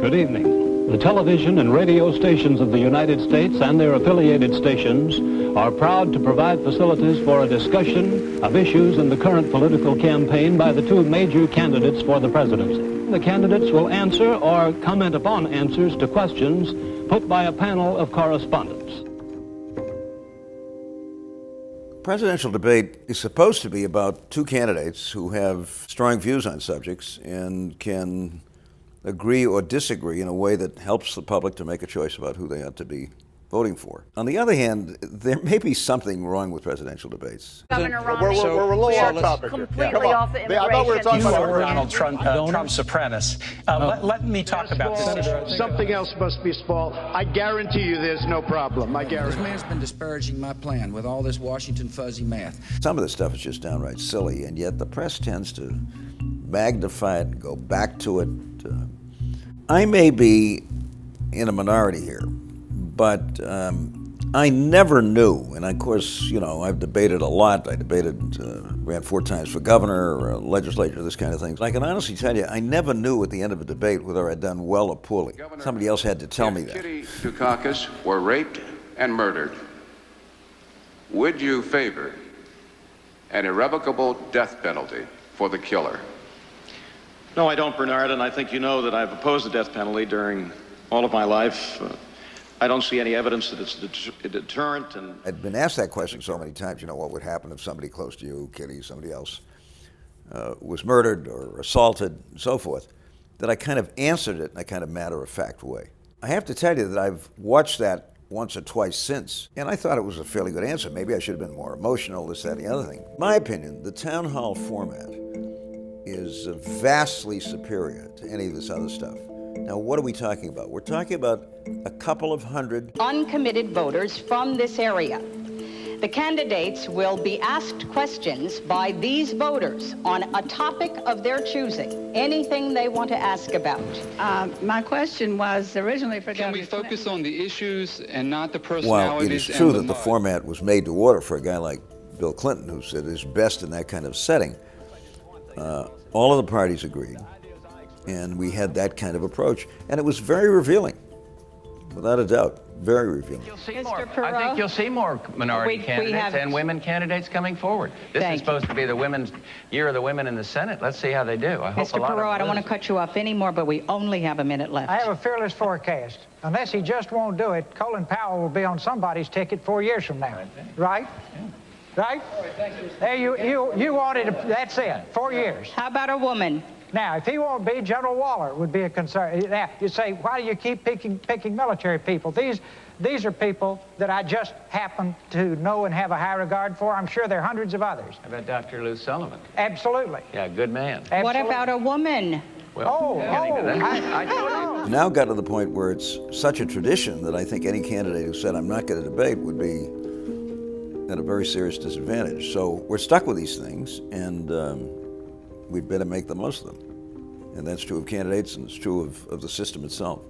Good evening. The television and radio stations of the United States and their affiliated stations are proud to provide facilities for a discussion of issues in the current political campaign by the two major candidates for the presidency. The candidates will answer or comment upon answers to questions put by a panel of correspondents. Presidential debate is supposed to be about two candidates who have strong views on subjects and can agree or disagree in a way that helps the public to make a choice about who they ought to be voting for. On the other hand, there may be something wrong with presidential debates. Governor Romney, we're a little off topic here. completely off the immigration. I thought we were talking about Donald Trump's apprentice. Let me talk about this. Something else must be small. I guarantee you there's no problem. I guarantee. This man's been disparaging my plan with all this Washington fuzzy math. Some of this stuff is just downright silly, and yet the press tends to magnify it and go back to it. I may be in a minority here, but I never knew, and of course, you know, I've debated a lot. I ran 4 times for governor, legislature, this kind of thing. I can honestly tell you, I never knew at the end of a debate whether I'd done well or poorly. Somebody else had to tell me that. If Dukakis were raped and murdered, would you favor an irrevocable death penalty for the killer? No, I don't, Bernard, and I think you know that I've opposed the death penalty during all of my life. I don't see any evidence that it's a deterrent. And I'd been asked that question so many times, you know, what would happen if somebody close to you, Kitty, somebody else, was murdered or assaulted and so forth, that I kind of answered it in a kind of matter-of-fact way. I have to tell you that I've watched that once or twice since, and I thought it was a fairly good answer. Maybe I should have been more emotional, this, that, and the other thing. In my opinion, the town hall format is vastly superior to any of this other stuff. Now, what are we talking about? We're talking about a couple of hundred uncommitted voters from this area. The candidates will be asked questions by these voters on a topic of their choosing, anything they want to ask about. My question was originally for Can we focus on the issues and not the personalities? Well, it is true that the format was made to order for a guy like Bill Clinton, who said is best in that kind of setting. All of the parties agreed, and we had that kind of approach, and it was very revealing, without a doubt, very revealing. I think you'll see more minority candidates and women candidates coming forward. This is supposed to be the women's year of the women in the Senate. Let's see how they do. I hope Mr. Perot, I don't want to cut you off anymore, but we only have a minute left. I have a fearless forecast. Unless he just won't do it, Colin Powell will be on somebody's ticket 4 years from now. Right? Yeah. Right? There, you wanted, that's it, 4 years. How about a woman? Now, if he won't be, General Waller would be a concern. Now, you say, why do you keep picking military people? These are people that I just happen to know and have a high regard for. I'm sure there are hundreds of others. How about Dr. Lou Sullivan? Absolutely. Yeah, good man. Absolutely. What about a woman? Well, I now got to the point where it's such a tradition that I think any candidate who said, I'm not going to debate, would be at a very serious disadvantage. So we're stuck with these things, and we'd better make the most of them. And that's true of candidates, and it's true of the system itself.